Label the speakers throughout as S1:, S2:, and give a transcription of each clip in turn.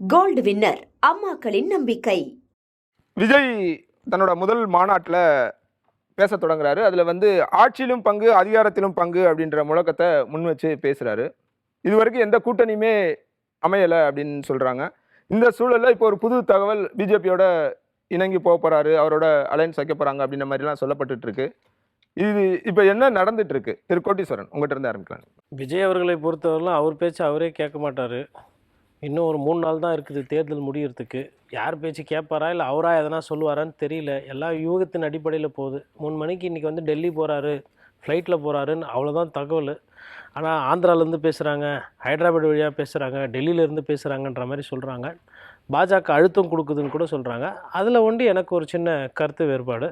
S1: Gold winner அம்மாக்களின் நம்பிக்கை.
S2: விஜய் தன்னோட முதல் மாநாட்டில் பேச தொடங்குறாரு. அதில் ஆட்சியிலும் பங்கு அதிகாரத்திலும் பங்கு அப்படின்ற முழக்கத்தை முன் வச்சு பேசுகிறாரு. இதுவரைக்கும் எந்த கூட்டணியுமே அமையலை அப்படின்னு சொல்கிறாங்க. இந்த சூழலில் இப்போ ஒரு புது தகவல் பிஜேபியோட இணங்கி போக போகிறாரு, அவரோட அலைன்ஸ் வைக்க போகிறாங்க அப்படின்ற மாதிரிலாம் சொல்லப்பட்டுட்டு இருக்கு. இது இப்போ என்ன நடந்துட்டு இருக்கு? திரு கோட்டீஸ்வரன், உங்கள்கிட்ட இருந்து ஆரம்பிக்கலாம்.
S3: விஜய் அவர்களை பொறுத்தவரைலாம் அவர் பேச்சு அவரே கேட்க மாட்டார். இன்னும் ஒரு 3 நாள் தான் இருக்குது தேர்தல் முடியறதுக்கு. யார் பேச்சு கேட்பாரா இல்லை அவராக எதனா சொல்லுவாரான்னு தெரியல. எல்லாம் யூகத்தின் அடிப்படையில் போகுது. 3 மணிக்கு இன்றைக்கி டெல்லி போகிறாரு, ஃப்ளைட்டில் போகிறாருன்னு அவ்வளோதான் தகவல். ஆனால் ஆந்திராவிலேருந்து பேசுகிறாங்க, ஹைதராபாத் வழியாக பேசுகிறாங்க, டெல்லியிலேருந்து பேசுகிறாங்கன்ற மாதிரி சொல்கிறாங்க. பாஜக அழுத்தம் கொடுக்குதுன்னு கூட சொல்கிறாங்க. அதில் எனக்கு ஒரு சின்ன கருத்து வேறுபாடு.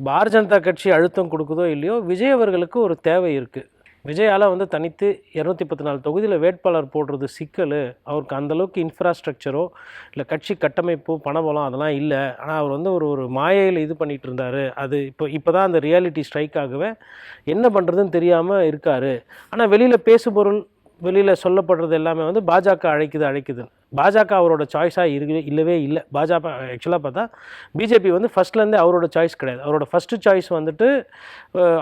S3: பாரதிய ஜனதா கட்சி அழுத்தம் கொடுக்குதோ இல்லையோ, விஜய் அவர்களுக்கு ஒரு தேவை இருக்குது. விஜயால் தனித்து 214 தொகுதியில் வேட்பாளர் போடுறது சிக்கல். அவருக்கு அந்தளவுக்கு இன்ஃப்ராஸ்ட்ரக்சரோ இல்லை கட்சி கட்டமைப்போ பணபலம் அதெல்லாம் இல்லை. ஆனால் அவர் ஒரு மாயையில் இது பண்ணிகிட்டு இருந்தார். அது இப்போ தான் அந்த ரியாலிட்டி ஸ்ட்ரைக் ஆகவே என்ன பண்ணுறதுன்னு தெரியாமல் இருக்கார். ஆனால் வெளியில் பேசுபொருள், வெளியில் சொல்லப்படுறது எல்லாமே பாஜக அழைக்குது. பாஜக அவரோட சாய்ஸாக இல்லவே இல்லை. பாஜக ஆக்சுவலாக பார்த்தா பிஜேபி ஃபஸ்ட்லேருந்தே அவரோட சாய்ஸ் கிடையாது. அவரோட ஃபஸ்ட்டு சாய்ஸ்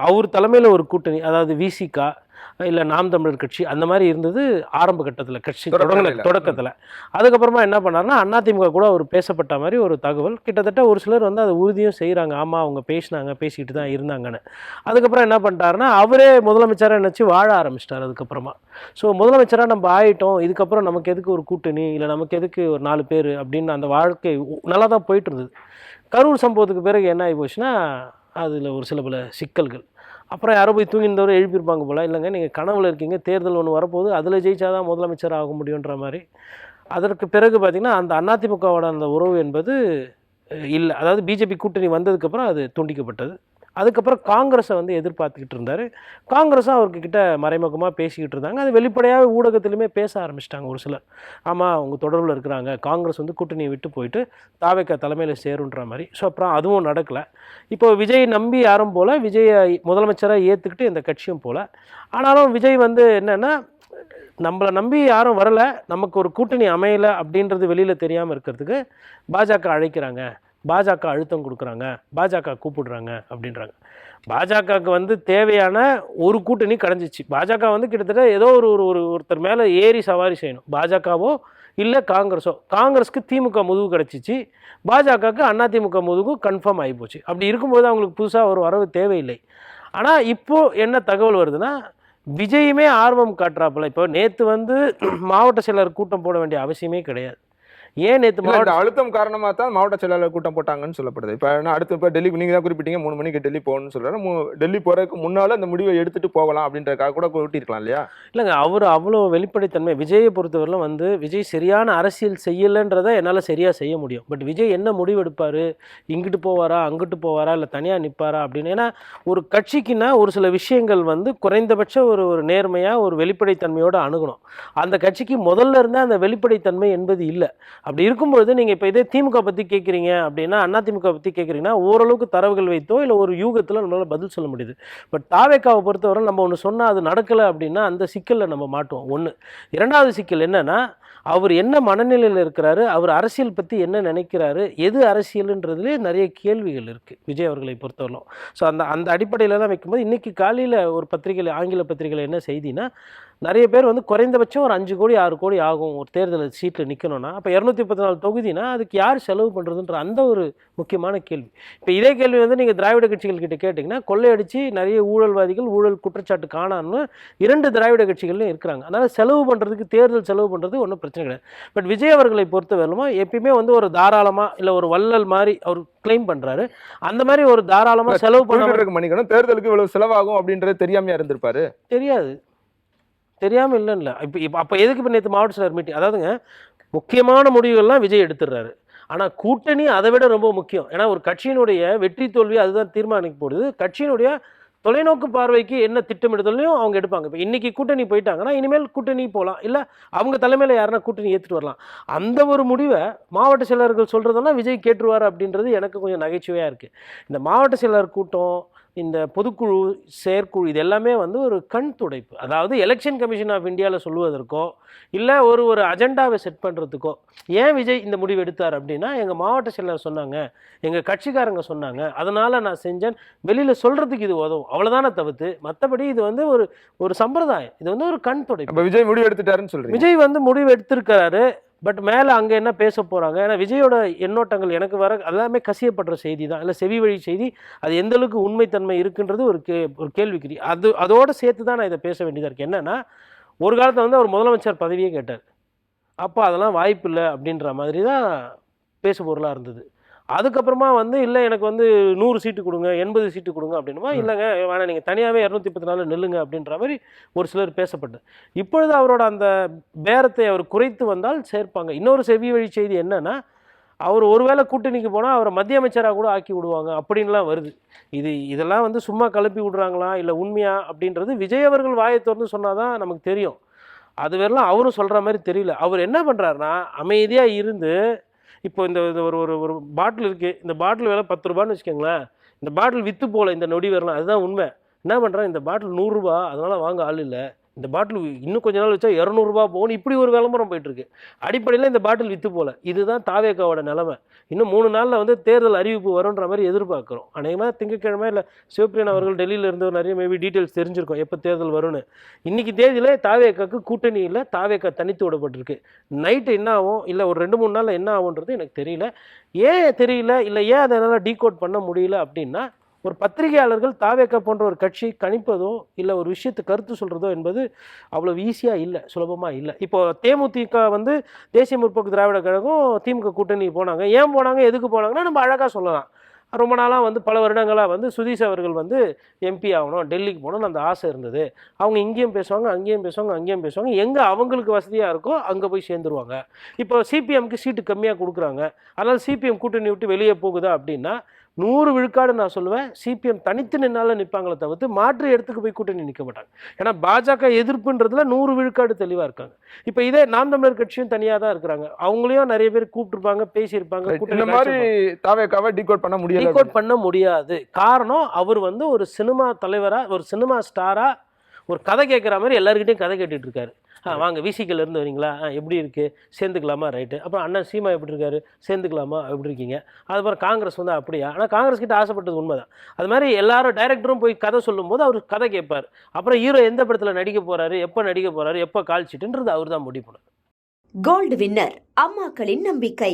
S3: அவர் தலைமையில் ஒரு கூட்டணி, அதாவது விசிகா இல்லை நாம் தமிழர் கட்சி அந்த மாதிரி இருந்தது ஆரம்ப கட்டத்தில், கட்சி தொடக்கத்தில். அதுக்கப்புறமா என்ன பண்ணாருன்னா அதிமுக கூட அவர் பேசப்பட்ட மாதிரி ஒரு தகவல். கிட்டத்தட்ட ஒரு சிலர் அதை உறுதியும் செய்கிறாங்க, ஆமாம் அவங்க பேசிக்கிட்டு தான் இருந்தாங்கன்னு. அதுக்கப்புறம் என்ன பண்ணிட்டாருன்னா அவரே முதலமைச்சராக நினச்சி வாழ ஆரம்பிச்சிட்டார். அதுக்கப்புறமா ஸோ முதலமைச்சராக நம்ம ஆகிட்டோம், இதுக்கப்புறம் நமக்கு எதுக்கு ஒரு கூட்டணி, இல்லை நமக்கு எதுக்கு ஒரு 4 பேர் அப்படின்னு அந்த வாழ்க்கை நல்லா தான் போயிட்டு இருந்தது. கரூர் சம்பவத்துக்கு பிறகு என்ன ஆகி போச்சுன்னா அதில் ஒரு சில பல சிக்கல்கள். அப்புறம் யாரோ போய் தூங்கியிருந்தவரை எழுப்பியிருப்பாங்க போல். இல்லைங்க, நீங்கள் கனவுல இருக்கீங்க, தேர்தல் ஒன்று வரப்போகுது, அதில் ஜெயிச்சாதான் முதலமைச்சர் ஆக முடியுன்ற மாதிரி. அதற்கு பிறகு பார்த்திங்கன்னா அந்த அதிமுகவோட அந்த உறவு என்பது இல்லை. அதாவது பிஜேபி கூட்டணி வந்ததுக்கப்புறம் அது துண்டிக்கப்பட்டது. அதுக்கப்புறம் காங்கிரஸை எதிர்பார்த்துக்கிட்டு இருந்தார். காங்கிரஸும் அவர்கிட்ட மறைமுகமாக பேசிக்கிட்டு இருந்தாங்க. அது வெளிப்படையாக ஊடகத்திலுமே பேச ஆரம்பிச்சிட்டாங்க ஒரு சிலர். ஆமாம், அவங்க தொடர்பில் இருக்கிறாங்க, காங்கிரஸ் கூட்டணியை விட்டு போயிட்டு தாவேக்கா தலைமையில் சேருன்ற மாதிரி. ஸோ அப்புறம் அதுவும் நடக்கலை. இப்போ விஜய் நம்பி யாரும் போல், விஜயை முதலமைச்சராக ஏற்றுக்கிட்டு இந்த கட்சியும் போல். ஆனாலும் விஜய் என்னென்னா, நம்மளை நம்பி யாரும் வரலை, நமக்கு ஒரு கூட்டணி அமையலை அப்படின்றது வெளியில் தெரியாமல் இருக்கிறதுக்கு பாஜக அழைக்கிறாங்க, பாஜக அழுத்தம் கொடுக்குறாங்க, பாஜக கூப்பிடுறாங்க அப்படின்றாங்க. பாஜகவுக்கு தேவையான ஒரு கூட்டணி கடைஞ்சிச்சு. பாஜக கிட்டத்தட்ட ஏதோ ஒருத்தர் மேலே ஏறி சவாரி செய்யணும். பாஜகவோ இல்லை காங்கிரஸோ. காங்கிரஸுக்கு திமுக முதுகு கிடச்சிச்சு, பாஜகவுக்கு அதிமுக முதுகு கன்ஃபார்ம் ஆகிப்போச்சு. அப்படி இருக்கும்போது அவங்களுக்கு புதுசாக ஒரு வரவு தேவையில்லை. ஆனால் இப்போது என்ன தகவல் வருதுன்னா, விஜயுமே ஆர்வம் காட்டுறாப்புல. இப்போ நேற்று மாவட்ட செயலர் கூட்டம் போட வேண்டிய அவசியமே கிடையாது. ஏன் நேற்று
S2: மாவட்ட அழுத்தம் காரணமாக தான் மாவட்ட செயலாளர் கூட்டம் போட்டாங்கன்னு சொல்லப்படுது. இப்போ அடுத்து டெல்லி நீங்கள் தான் குறிப்பிட்டீங்க, 3 மணிக்கு டெல்லி போகணும்னு சொல்கிறாரு. டெல்லி போகிறதுக்கு முன்னால் அந்த முடிவை எடுத்துகிட்டு போகலாம் அப்படின்றக்காக கூட கூட்டியிருக்கலாம் இல்லையா?
S3: இல்லைங்க, அவர் அவ்வளோ வெளிப்படைத்தன்மை. விஜயை பொறுத்தவரையிலும் விஜய் சரியான அரசியல் செய்யலைன்றதை என்னால் சரியாக செய்ய முடியும். பட் விஜய் என்ன முடிவு எடுப்பார், இங்கிட்டு போவாரா அங்கிட்டு போவாரா இல்லை தனியாக நிற்பாரா அப்படின்னு. ஏன்னா ஒரு கட்சிக்குன்னா ஒரு சில விஷயங்கள் குறைந்தபட்ச ஒரு நேர்மையாக ஒரு வெளிப்படைத்தன்மையோடு அணுகணும். அந்த கட்சிக்கு முதல்ல இருந்தே அந்த வெளிப்படைத்தன்மை என்பது இல்லை. அப்படி இருக்கும்பொழுது நீங்கள் இப்போ இதே திமுக பற்றி கேட்குறீங்க அப்படின்னா, அதிமுக பற்றி கேட்குறீங்கன்னா ஓரளவுக்கு தரவுகள் வைத்தோ இல்லை ஒரு யூகத்தில் நம்மளால் பதில் சொல்ல முடியுது. பட் தாவேக்காவை பொறுத்தவரை நம்ம ஒன்று சொன்னால் அது நடக்கலை அப்படின்னா அந்த சிக்கலில் நம்ம மாட்டுவோம். ஒன்று. இரண்டாவது சிக்கல் என்னென்னா, அவர் என்ன மனநிலையில் இருக்கிறாரு, அவர் அரசியல் பற்றி என்ன நினைக்கிறாரு, எது அரசியல்ன்றதுலேயே நிறைய கேள்விகள் இருக்குது விஜய் அவர்களை பொறுத்தவரைக்கும். ஸோ அந்த அடிப்படையில் தான் வைக்கும்போது இன்றைக்கி காலையில் ஒரு பத்திரிகையில், ஆங்கில பத்திரிகையில் என்ன செய்தினா, நிறைய பேர் குறைந்தபட்சம் ஒரு 5 கோடி 6 கோடி ஆகும் ஒரு தேர்தல் சீட்டில் நிற்கணும்னா. அப்போ 214 தொகுதினா அதுக்கு யார் செலவு பண்ணுறதுன்ற அந்த ஒரு முக்கியமான கேள்வி. இப்போ இதே கேள்வி நீங்கள் திராவிட கட்சிகள் கிட்ட கேட்டிங்கன்னா, கொள்ளையடிச்சு நிறைய ஊழல்வாதிகள், ஊழல் குற்றச்சாட்டு காணான்னு 2 திராவிட கட்சிகள்லையும் இருக்கிறாங்க. அதனால் செலவு பண்ணுறதுக்கு, தேர்தல் செலவு பண்ணுறது ஒன்றும் பிரச்சனை கிடையாது. பட் விஜய் அவர்களை பொறுத்தவரையிலுமா எப்பயுமே ஒரு தாராளமாக இல்லை ஒரு வள்ளல் மாதிரி அவர் கிளைம் பண்ணுறாரு. அந்த மாதிரி ஒரு தாராளமாக செலவு பண்ண
S2: தேர்தலுக்கு இவ்வளவு செலவாகும் அப்படின்றது தெரியாமையா இருந்திருப்பாரு?
S3: தெரியாமல் இல்லைல்ல. இப்போ அப்போ எதுக்கு இப்போ நேற்று மாவட்ட செயலர் மீட்டிங்? அதாவதுங்க, முக்கியமான முடிவுகள்லாம் விஜய் எடுத்துடுறாரு. ஆனால் கூட்டணி அதை விட ரொம்ப முக்கியம். ஏன்னா ஒரு கட்சியினுடைய வெற்றி தோல்வி அதுதான் தீர்மானிக்க போடுது. கட்சியினுடைய தொலைநோக்கு பார்வைக்கு என்ன திட்டமிடுதலையும் அவங்க எடுப்பாங்க. இப்போ இன்றைக்கி கூட்டணி போயிட்டாங்கன்னா இனிமேல் கூட்டணி போகலாம், இல்லை அவங்க தலைமையில் யாருன்னா கூட்டணி ஏற்றுட்டு வரலாம். அந்த ஒரு முடிவை மாவட்ட செயலர்கள் சொல்கிறதெல்லாம் விஜய் கேட்டுருவார் அப்படின்றது எனக்கு கொஞ்சம் நகைச்சுவையாக இருக்குது. இந்த மாவட்ட செயலர் கூட்டம், இந்த பொதுக்குழு செயற்குழு இது எல்லாமே வந்து ஒரு கண் துடைப்பு. அதாவது எலெக்ஷன் கமிஷன் ஆஃப் இந்தியாவில் சொல்லுவதற்கோ இல்லை ஒரு அஜெண்டாவை செட் பண்ணுறதுக்கோ ஏன் விஜய் இந்த முடிவு எடுத்தார் அப்படின்னா, எங்கள் மாவட்ட செயலர் சொன்னாங்க, எங்கள் கட்சிக்காரங்க சொன்னாங்க, அதனால் நான் செஞ்சேன், வெளியில் சொல்கிறதுக்கு இது உதவும், அவ்வளோதானே தவிர்த்து மற்றபடி இது வந்து ஒரு சம்பிரதாயம், இது வந்து ஒரு கண் துடைப்பு.
S2: விஜய் முடிவு எடுத்துட்டாருன்னு சொல்றீங்க.
S3: விஜய் வந்து முடிவு எடுத்திருக்கிறாரு. பட் மேலே அங்கே என்ன பேச போகிறாங்க, ஏன்னா விஜயோட எண்ணோட்டங்கள் எனக்கு வர எல்லாமே கசியப்படுற செய்தி தான், இல்லை செவி வழி செய்தி. அது எந்த அளவுக்கு உண்மைத்தன்மை இருக்குன்றது ஒரு கேள்விக்குறி. அதோடு சேர்த்து தான் நான் இதை பேச வேண்டியதாக இருக்குது. என்னென்னா, ஒரு காலத்தில் வந்து அவர் முதலமைச்சர் பதவியே கேட்டார். அப்போ அதெல்லாம் வாய்ப்பு இல்லை அப்படின்ற மாதிரி தான் பேசு பொருளாக இருந்தது. அதுக்கப்புறமா வந்து இல்லை எனக்கு வந்து 100 சீட்டு கொடுங்க, 80 சீட்டு கொடுங்க அப்படின்னுமா, இல்லைங்க வேணாம் நீங்கள் தனியாகவே 234 நில்லுங்க அப்படின்ற மாதிரி ஒரு சிலர் பேசப்பட்டது. இப்பொழுது அவரோட அந்த பேரத்தை அவர் குறைத்து வந்தால் சேர்ப்பாங்க. இன்னொரு செவி வழி செய்தி என்னன்னா, அவர் ஒருவேளை கூட்டணிக்கு போனால் அவரை மத்திய அமைச்சராக கூட ஆக்கி விடுவாங்க அப்படின்லாம் வருது. இதெல்லாம் வந்து சும்மா கிளப்பி விடுறாங்களா இல்லை உண்மையா அப்படின்றது விஜய் அவர்கள் வாயை திறந்து சொன்னால் தான் நமக்கு தெரியும். அது வேறலாம் அவரும் சொல்கிற மாதிரி தெரியல. அவர் என்ன பண்ணுறாருனா, அமைதியாக இருந்து இப்போ இந்த ஒரு பாட்டில் இருக்குது, இந்த பாட்டில் விலை 10 ரூபான்னு வச்சுக்கோங்களேன், இந்த பாட்டில் விற்று போகல இந்த நொடி வரலாம், அதுதான் உண்மை. என்ன பண்ணுறான், இந்த பாட்டில் 100 ரூபா, அதனால் வாங்க ஆள் இல்லை, இந்த பாட்டில் இன்னும் கொஞ்ச நாள் வச்சா 200 ரூபா போகணும், இப்படி ஒரு விளம்பரம் போயிட்டுருக்கு. அடிப்படையில் இந்த பாட்டில் விற்று போகல. இதுதான் தாவேக்காவோட நிலைமை. இன்னும் 3 நாளில் வந்து தேர்தல் அறிவிப்பு வரும்ன்ற மாதிரி எதிர்பார்க்குறோம். அநேகமாக திங்கட்கிழமை இல்லை சிவபிரியன் அவர்கள் டெல்லியில் இருந்து நிறைய மேபி டீட்டெயில்ஸ் தெரிஞ்சிருக்கும் எப்போ தேர்தல் வரும்னு. இன்றைக்கி தேதியில் தாவேக்காக்கு கூட்டணி இல்லை, தாவேக்கா தனித்து விடப்பட்டிருக்கு. நைட்டு என்ன ஆகும், இல்லை ஒரு 2-3 நாளில் என்ன ஆகுன்றது எனக்கு தெரியல. ஏன் தெரியல, இல்லை ஏன் அதனால் டீகோட் பண்ண முடியல அப்படின்னா, ஒரு பத்திரிகையாளர்கள் தாவேக்கா போன்ற ஒரு கட்சி கணிப்பதோ இல்லை ஒரு விஷயத்தை கருத்து சொல்கிறதோ என்பது அவ்வளோ ஈஸியாக இல்லை, சுலபமாக இல்லை. இப்போ தேமுதிக வந்து தேசிய முற்போக்கு திராவிட கழகம் திமுக கூட்டணி போனாங்க. ஏன் போனாங்க, எதுக்கு போனாங்கன்னா நம்ம அழகாக சொல்லலாம். ரொம்ப நாளாக வந்து பல வருடங்களாக வந்து சுதீஷ் அவர்கள் வந்து எம்பி ஆகணும், டெல்லிக்கு போகணும்னு அந்த ஆசை இருந்தது. அவங்க இங்கேயும் பேசுவாங்க, அங்கேயும் பேசுவாங்க, அங்கேயும் பேசுவாங்க. எங்கே அவங்களுக்கு வசதியாக இருக்கோ அங்கே போய் சேர்ந்துருவாங்க. இப்போ சிபிஎம்க்கு சீட்டு கம்மியாக கொடுக்குறாங்க, அதனால் சிபிஎம் கூட்டணி விட்டு வெளியே போகுதா அப்படின்னா 100 விழுக்காடு நான் சொல்லுவேன் சிபிஎம் தனித்து நின்னால நிற்பாங்களே தவிர்த்து மாற்று இடத்துக்கு போய் கூட்டணி நிற்க மாட்டாங்க. ஏன்னா பாஜக எதிர்ப்புன்றதுல 100 விழுக்காடு தெளிவாக இருக்காங்க. இப்போ இதே நாம் தமிழர் கட்சியும் தனியாக தான் இருக்கிறாங்க. அவங்களையும் நிறைய பேர் கூப்பிட்டுருப்பாங்க, பேசியிருப்பாங்க.
S2: இந்த மாதிரி தாவேக்காவை டீகோட் பண்ண முடியாது,
S3: டீகோட் பண்ண முடியாது. காரணம், அவர் வந்து ஒரு சினிமா தலைவராக, ஒரு சினிமா ஸ்டாராக ஒரு கதை கேட்குற மாதிரி எல்லாருக்கிட்டையும் கதை கேட்டுட்டு இருக்காரு. வாங்க விசிகேல இருந்து வரீங்களா, எப்படி இருக்குது, சேர்ந்துக்கலாமா, ரைட்டு. அப்புறம் அண்ணன் சீமா எப்படி இருக்காரு, சேர்ந்துக்கலாமா, எப்படி இருக்கீங்க. அதுக்கப்புறம் காங்கிரஸ் வந்து அப்படியா, ஆனால் காங்கிரஸ் கிட்ட ஆசைப்பட்டது உண்மைதான். அது மாதிரி எல்லாரும் டைரக்டரும் போய் கதை சொல்லும்போது அவர் கதை கேட்பார். அப்புறம் ஹீரோ எந்த படத்தில் நடிக்க போகிறாரு, எப்போ நடிக்க போகிறாரு, எப்போ கால் சீட்டுன்றது அவர் தான் முடிவு பண்ணுவார்.
S1: கோல்டு வின்னர் அம்மாக்களின் நம்பிக்கை.